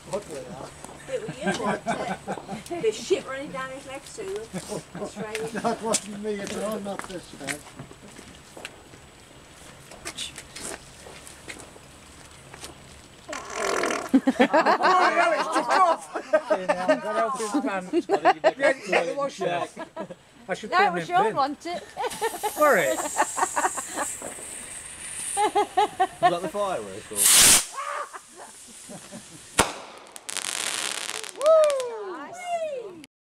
What were that? It was you, wasn't it? There's shit running down his legs too. That's right. That wasn't me at all, not this man. Oh no, it's took off! Got out his pants. Yeah, it was short. I should That put him was in your bin. want it. For it. Was that the firework or?